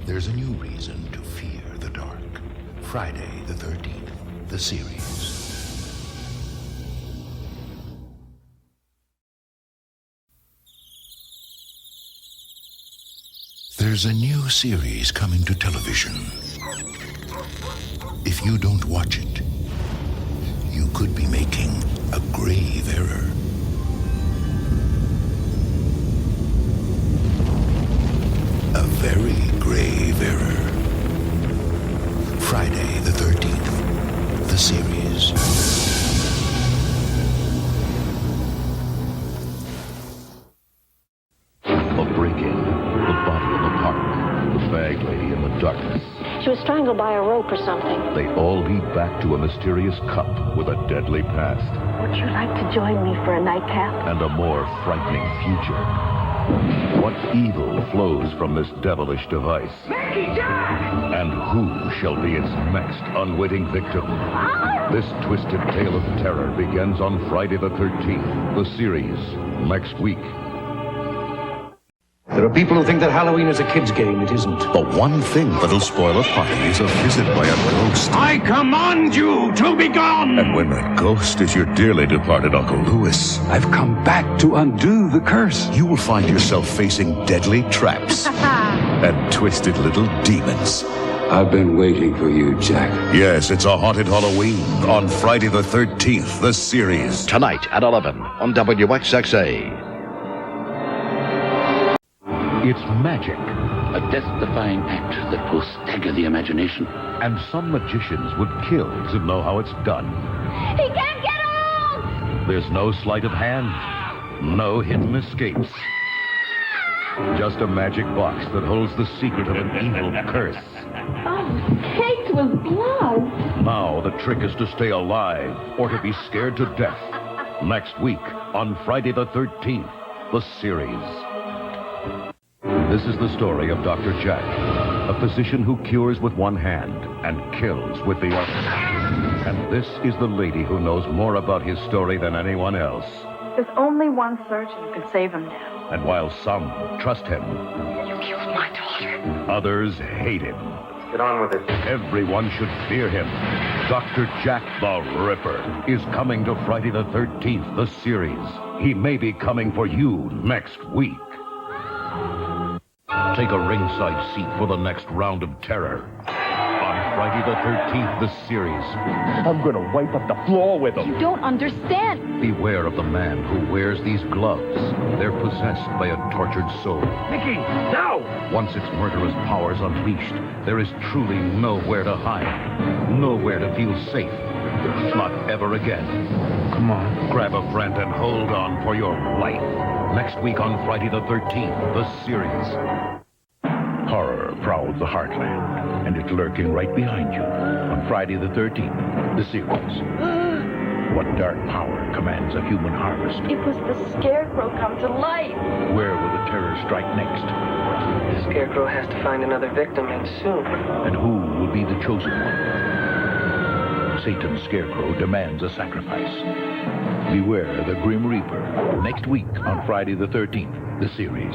There's a new reason to fear the dark. Friday the 13th, the series. There's a new series coming to television. If you don't watch it, you could be making a grave error. A very grave error. Friday the 13th, the series. A break-in, the body in the park, the bag lady in the darkness. She was strangled by a rope or something. They all lead back to a mysterious cup with a deadly past Would you like to join me for a nightcap? and a more frightening future. What evil flows from this devilish device? And who shall be its next unwitting victim? This twisted tale of terror begins on Friday the 13th, the series, next week. There are people who think that Halloween is a kid's game. It isn't. But one thing that'll spoil a party is a visit by a ghost. I command you to be gone! And when that ghost is your dearly departed Uncle Lewis, I've come back to undo the curse. you will find yourself facing deadly traps and twisted little demons. I've been waiting for you, Jack. Yes, it's a haunted Halloween on Friday the 13th, the series. Tonight at 11 on WXXA. It's magic, A death-defying act that will stagger the imagination. and some magicians would kill to know how it's done. He can't get out! There's no sleight of hand, no hidden escapes. Just a magic box that holds the secret of an evil curse. Oh, caked with blood. Now the trick is to stay alive or to be scared to death. Next week on Friday the 13th, the series. This is the story of Dr. Jack, a physician who cures with one hand and kills with the other. And this is the lady who knows more about his story than anyone else. There's only one surgeon who can save him now. And while some trust him, You killed my daughter. others hate him. Get on with it. Everyone should fear him. Dr. Jack the Ripper is coming to Friday the 13th, the series. He may be coming for you next week. Take a ringside seat for the next round of terror. On Friday the 13th, the series. I'm gonna wipe up the floor with him. You don't understand. Beware of the man who wears these gloves. They're possessed by a tortured soul. Mickey, now! Once its murderous powers unleashed, there is truly nowhere to hide, nowhere to feel safe. Not ever again. Come on. Grab a friend and hold on for your life. Next week on Friday the 13th, the series. Horror prowls the heartland, and it's lurking right behind you on Friday the 13th, the series. What dark power commands a human harvest? It was the scarecrow come to life. Where will the terror strike next? The Scarecrow has to find another victim, and soon. And who will be the chosen one? Satan's scarecrow demands a sacrifice. Beware the Grim Reaper. Next week on Friday the 13th, the series.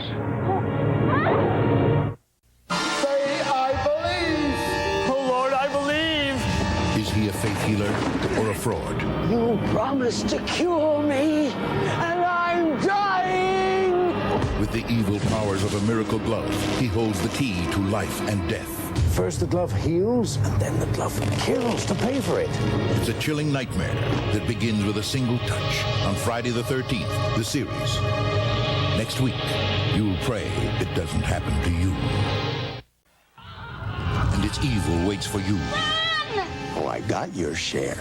Say, I believe! Oh, Lord, I believe! Is he a faith healer or a fraud? You promised to cure me, and I'm dying! With the evil powers of a miracle glove, he holds the key to life and death. First the glove heals, and then the glove kills to pay for it. It's a chilling nightmare that begins with a single touch on Friday the 13th, the series. Next week, you'll pray it doesn't happen to you. And its evil waits for you. Oh, I got your share.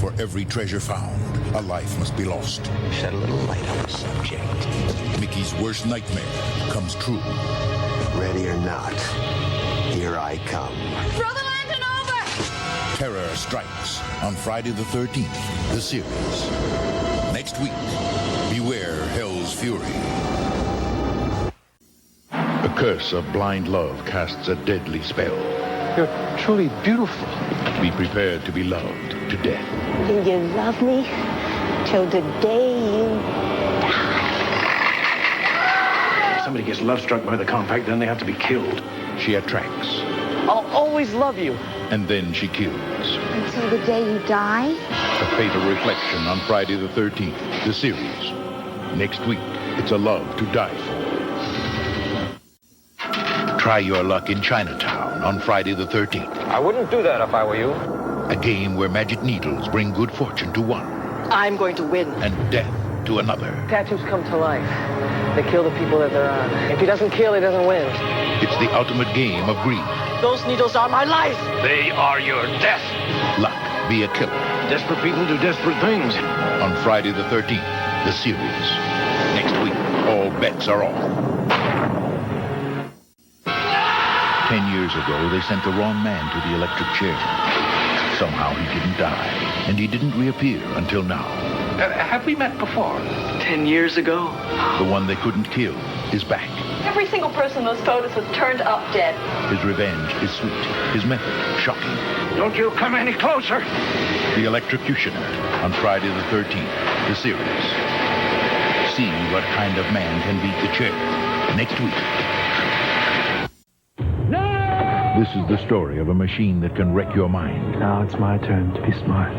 For every treasure found, a life must be lost. Shed a little light on the subject. Mickey's worst nightmare comes true. Ready or not, here I come. Throw the lantern over! Terror strikes on Friday the 13th, the series. Next week, beware Hell's Fury. The curse of blind love casts a deadly spell. You're truly beautiful. Be prepared to be loved to death. Will you love me till the day you... somebody gets love-struck by the compact, then they have to be killed. She attracts, I'll always love you. and then she kills. Until the day you die? A fatal reflection on Friday the 13th, the series. Next week, it's a love to die for. Try your luck in Chinatown on Friday the 13th. I wouldn't do that if I were you. A game where magic needles bring good fortune to one I'm going to win. and death to another. Tattoos come to life. They kill the people that they're on. If he doesn't kill, he doesn't win. It's the ultimate game of greed. Those needles are my life. They are your death. Luck, be a killer. Desperate people do desperate things. On Friday the 13th, the series. Next week, all bets are off. 10 years ago, they sent the wrong man to the electric chair. Somehow he didn't die, and he didn't reappear until now. Have we met before? 10 years ago. The one they couldn't kill is back. Every single person in those photos was turned up dead. His revenge is sweet. His method, shocking. Don't you come any closer. The Electrocutioner on Friday the 13th, the series. See what kind of man can beat the chair next week. This is the story of a machine that can wreck your mind. Now it's my turn to be smart.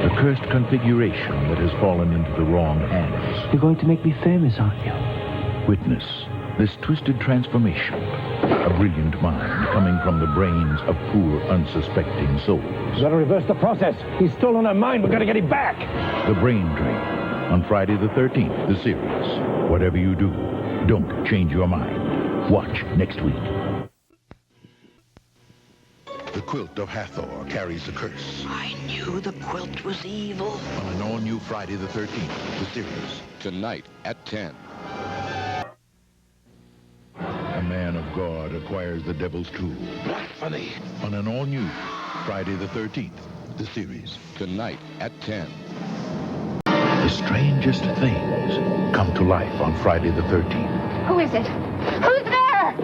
The cursed configuration that has fallen into the wrong hands. You're going to make me famous, aren't you? Witness this twisted transformation. A brilliant mind coming from the brains of poor, unsuspecting souls. We gotta reverse the process. He's stolen our mind. We gotta get him back. The Brain Drain on Friday the 13th, the series. Whatever you do, don't change your mind. Watch next week. The quilt of Hathor carries a curse. I knew the quilt was evil. On an all-new Friday the 13th, the series. Tonight at 10. A man of God acquires the devil's tool. Blasphemy. On an all-new Friday the 13th, the series. Tonight at 10. The strangest things come to life on Friday the 13th. Who is it? Who's there?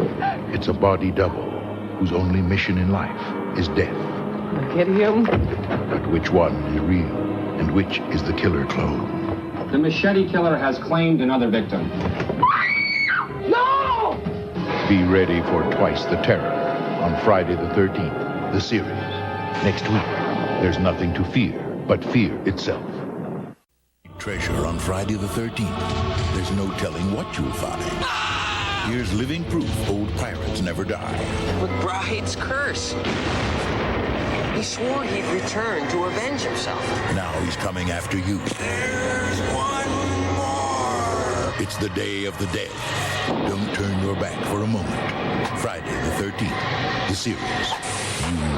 It's a body double whose only mission in life is death. Get him? But which one is real and which is the killer clone? The machete killer has claimed another victim. No! Be ready for Twice the Terror on Friday the 13th, the series. Next week, there's nothing to fear but fear itself. Treasure on Friday the 13th. There's no telling what you'll find. Here's living proof old pirates never die. McBride's curse. He swore he'd return to avenge himself. Now he's coming after you. There's one more. It's the Day of the Dead. Don't turn your back for a moment. Friday the 13th, the series.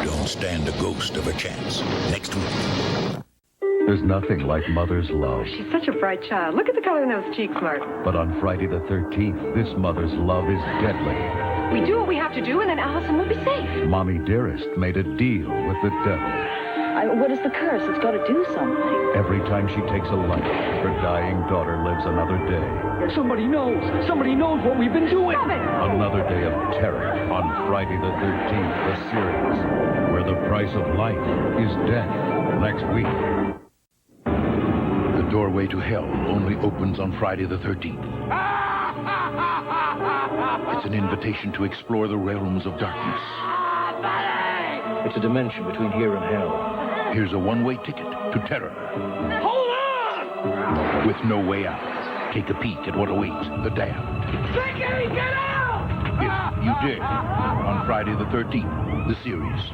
You don't stand a ghost of a chance. Next week. There's nothing like mother's love. She's such a bright child. Look at the color in those cheeks, Mark. But on Friday the 13th, this mother's love is deadly. We do what we have to do, and then Allison will be safe. Mommy Dearest made a deal with the devil. What is the curse? It's got to do something. Every time she takes a life, her dying daughter lives another day. Somebody knows. Somebody knows what we've been doing. Stop it! Another day of terror on Friday the 13th, the series, where the price of life is death. Next week. The doorway to hell only opens on Friday the 13th. It's an invitation to explore the realms of darkness. It's a dimension between here and hell. Here's a one-way ticket to terror. Hold on! With no way out. Take a peek at what awaits the damned. Vicky, get out! If you dare, on Friday the 13th, the series.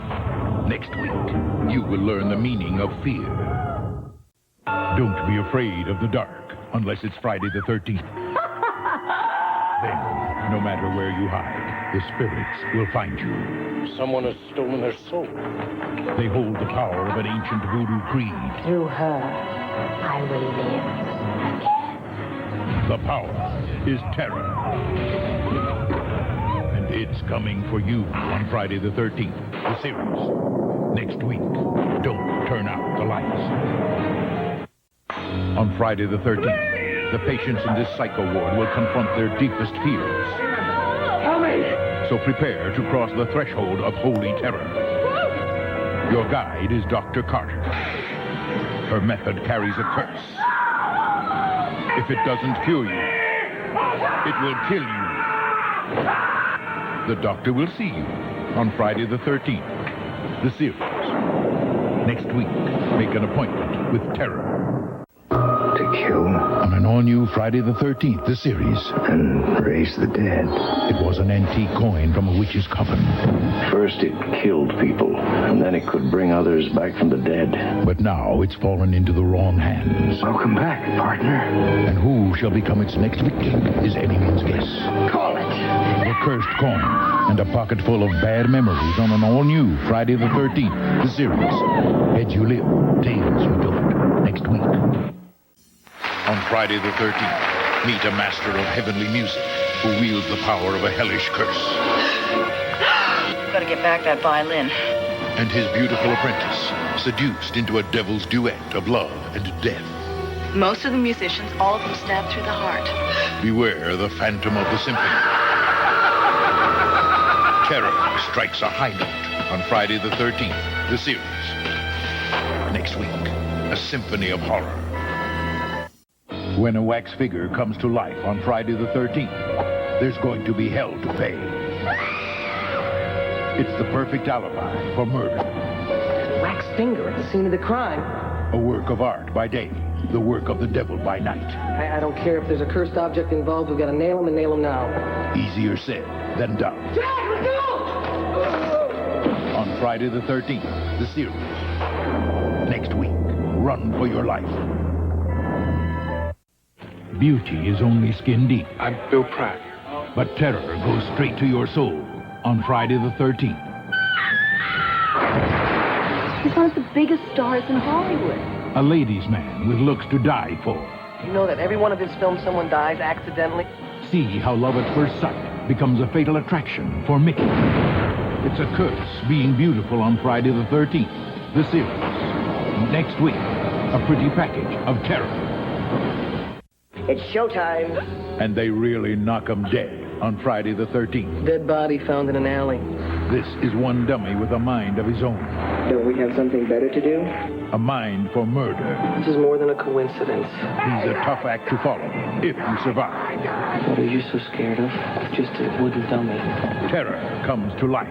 Next week, you will learn the meaning of fear. Don't be afraid of the dark, unless it's Friday the 13th. Then, no matter where you hide, the spirits will find you. Someone has stolen her soul. They hold the power of an ancient voodoo creed. Through her, I will live again. The power is terror. And it's coming for you on Friday the 13th, the series. Next week, don't turn out the lights. On Friday the 13th, the patients in this psycho ward will confront their deepest fears. Help me! So prepare to cross the threshold of holy terror. Your guide is Dr. Carter. Her method carries a curse. If it doesn't cure you, it will kill you. The Doctor will see you on Friday the 13th, the series. Next week, make an appointment with terror. To kill On an all-new Friday the 13th, the series. and raise the dead. It was an antique coin from a witch's coven. First it killed people, and then it could bring others back from the dead. But now it's fallen into the wrong hands. Welcome back, partner. And who shall become its next victim is anyone's guess. Call it. The cursed coin and a pocket full of bad memories on an all-new Friday the 13th, the series. Heads you live, tails you don't. Next week. On Friday the 13th, meet a master of heavenly music who wields the power of a hellish curse. Gotta get back that violin. And his beautiful apprentice, seduced into a devil's duet of love and death. Most of the musicians, all of them stabbed through the heart. Beware the phantom of the symphony. Terror strikes a high note on Friday the 13th, the series. Next week, a symphony of horror. When a wax figure comes to life on Friday the 13th, there's going to be hell to pay. It's the perfect alibi for murder. Wax finger at the scene of the crime. A work of art by day, the work of the devil by night. I don't care if there's a cursed object involved. We've got to nail him and nail him now. Easier said than done. Dad, no! On Friday the 13th, the series. Next week, run for your life. Beauty is only skin deep. I'm Bill Pratt. But terror goes straight to your soul on Friday the 13th. He's one of the biggest stars in Hollywood. A ladies' man with looks to die for. You know that every one of his films someone dies accidentally? See how love at first sight becomes a fatal attraction for Mickey. It's a curse being beautiful on Friday the 13th, the series. Next week, a pretty package of terror. It's showtime. And they really knock 'em dead on Friday the 13th. Dead body found in an alley. This is one dummy with a mind of his own. Don't we have something better to do? A mind for murder. This is more than a coincidence. He's a tough act to follow if you survive. What are you so scared of? Just a wooden dummy. Terror comes to life.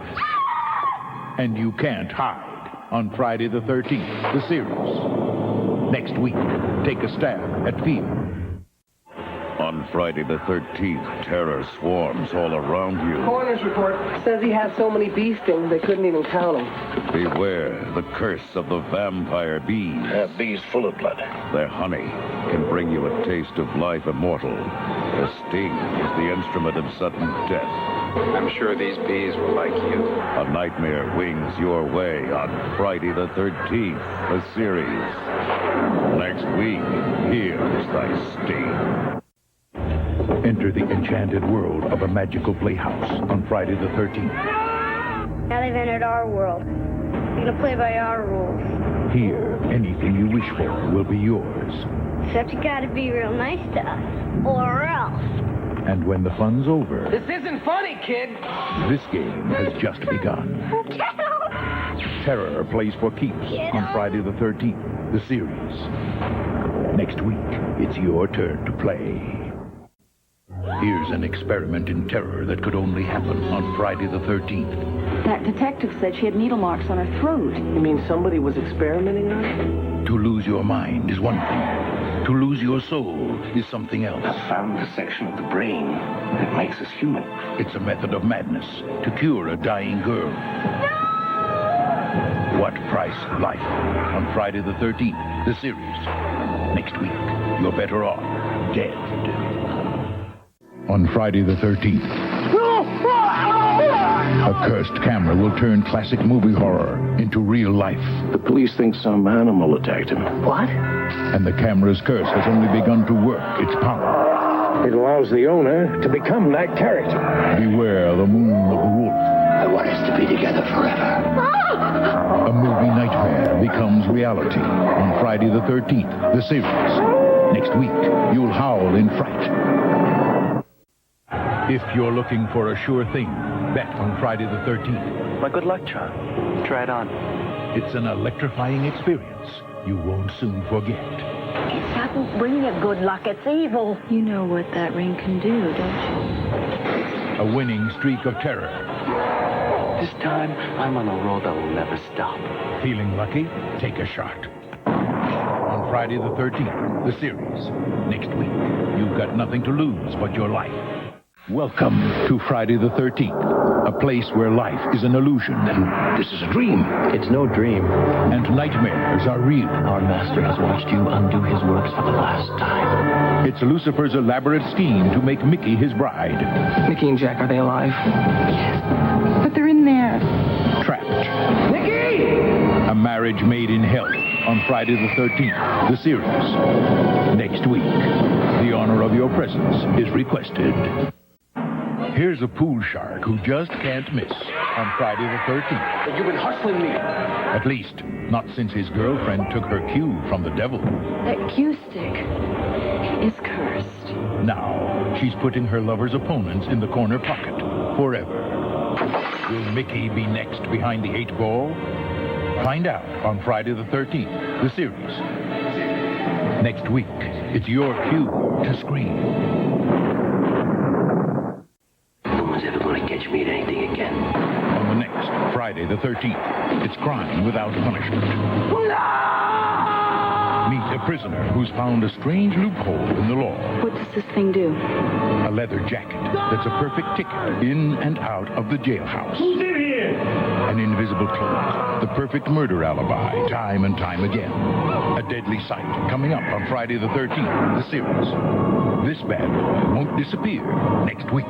And you can't hide on Friday the 13th, the series. Next week, take a stab at fear. On Friday the 13th, terror swarms all around you. Coroner's report says he has so many bee stings they couldn't even count them. Beware the curse of the vampire bees. Bees full of blood. Their honey can bring you a taste of life immortal. Their sting is the instrument of sudden death. I'm sure these bees will like you. A nightmare wings your way on Friday the 13th, the series. Next week, here's thy sting. Enter the enchanted world of a magical playhouse on Friday the 13th. Now they've entered our world. We're gonna play by our rules. Here, anything you wish for will be yours. Except you gotta be real nice to us. Or else. And when the fun's over, This isn't funny, kid. this game has just begun. Terror plays for keeps on Friday the 13th, the series. Next week, it's your turn to play. Here's an experiment in terror that could only happen on Friday the 13th. That detective said she had needle marks on her throat. You mean somebody was experimenting on it? To lose your mind is one thing. To lose your soul is something else. I found the section of the brain that makes us human. It's a method of madness to cure a dying girl. What price life on Friday the 13th, the series. Next week, you're better off dead. On Friday the 13th, a cursed camera will turn classic movie horror into real life. The police think some animal attacked him. What? And the camera's curse has only begun to work its power. It allows the owner to become that character. Beware the moon of the wolf. I want us to be together forever. A movie nightmare becomes reality on Friday the 13th, the series. Next week, you'll howl in fright. If you're looking for a sure thing, bet on Friday the 13th. My good luck, John. Try it on. It's an electrifying experience you won't soon forget. It doesn't bring you good luck, it's evil. You know what that ring can do, don't you? A winning streak of terror. This time, I'm on a road that will never stop. Feeling lucky? Take a shot. On Friday the 13th, the series. Next week, you've got nothing to lose but your life. Welcome to Friday the 13th, a place where life is an illusion. And this is a dream. It's no dream. And nightmares are real. Our master has watched you undo his works for the last time. It's Lucifer's elaborate scheme to make Mickey his bride. Mickey and Jack, are they alive? Yes, but they're in there. Trapped. Mickey! A marriage made in hell on Friday the 13th, the series. Next week, the honor of your presence is requested. Here's a pool shark who just can't miss on Friday the 13th. You've been hustling me. At least, not since his girlfriend took her cue from the devil. That cue stick is cursed. Now, she's putting her lover's opponents in the corner pocket forever. Will Mickey be next behind the 8 ball? Find out on Friday the 13th, the series. Next week, it's your cue to scream. No one's ever going to catch me at anything again. On the next Friday the 13th, it's crime without punishment. Meet a prisoner who's found a strange loophole in the law. What does this thing do? A leather jacket that's a perfect ticket in and out of the jailhouse. Who's in here? An invisible cloak, the perfect murder alibi, time and time again. A deadly sight coming up on Friday the 13th, the series. This bad boy won't disappear next week.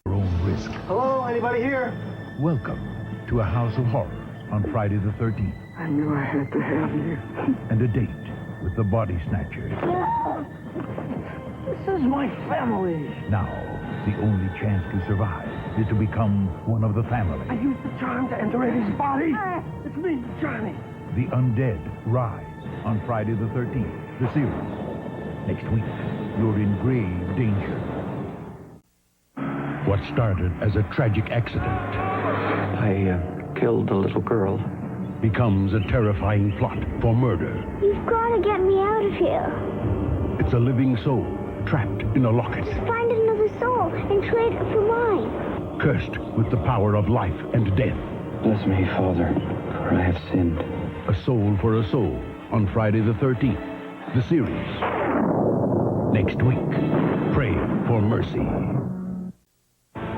Your own risk. Hello, anybody here? Welcome to a house of horrors on Friday the 13th. I knew I had to have you. And a date with the body snatchers. This is my family. Now, the only chance to survive is to become one of the family. I used the charm to enter Eddie's body. It's me, Johnny. The undead rise on Friday the 13th, the series. Next week, you're in grave danger. What started as a tragic accident I killed a little girl. becomes a terrifying plot for murder. You've got to get me out of here. It's a living soul trapped in a locket, Find another soul and trade it for mine. cursed with the power of life and death. Bless me, Father, for I have sinned. A soul for a soul on Friday the 13th, the series. Next week, pray for mercy.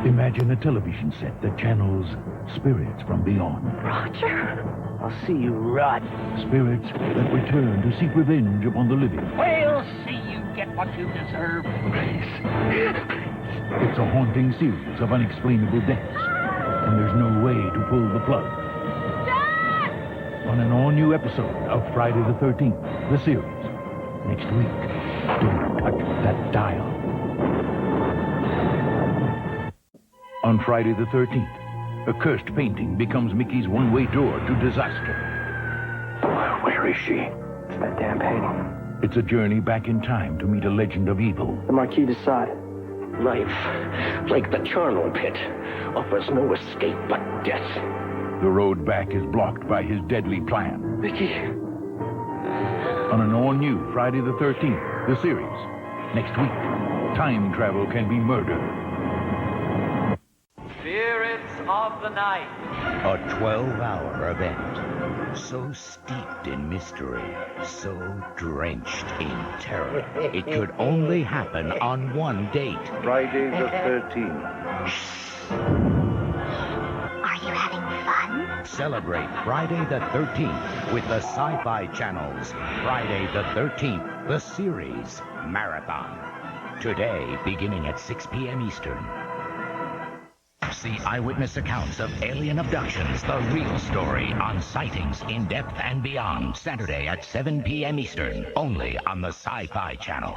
Imagine a television set that channels spirits from beyond. Roger, I'll see you rot. Spirits that return to seek revenge upon the living. We'll see you get what you deserve. It's a haunting series of unexplainable deaths, and there's no way to pull the plug. On an all-new episode of Friday the 13th, the series. Next week, don't touch that dial. On Friday the 13th, a cursed painting becomes Mickey's one-way door to disaster. Where is she? It's that damn painting. It's a journey back in time to meet a legend of evil. The Marquis de Sade. Life, like the charnel pit, offers no escape but death. The road back is blocked by his deadly plan. Mickey. On an all-new Friday the 13th, the series. Next week, time travel can be murder. Spirits of the night. A 12-hour event, so steeped in mystery, so drenched in terror, it could only happen on one date. Friday the 13th. Are you having fun? Celebrate Friday the 13th with the Sci-Fi Channel's Friday the 13th, the series marathon. Today, beginning at 6 p.m. Eastern. See eyewitness accounts of alien abductions, the real story on Sightings in Depth and Beyond, Saturday at 7 p.m. Eastern, only on the Sci-Fi Channel.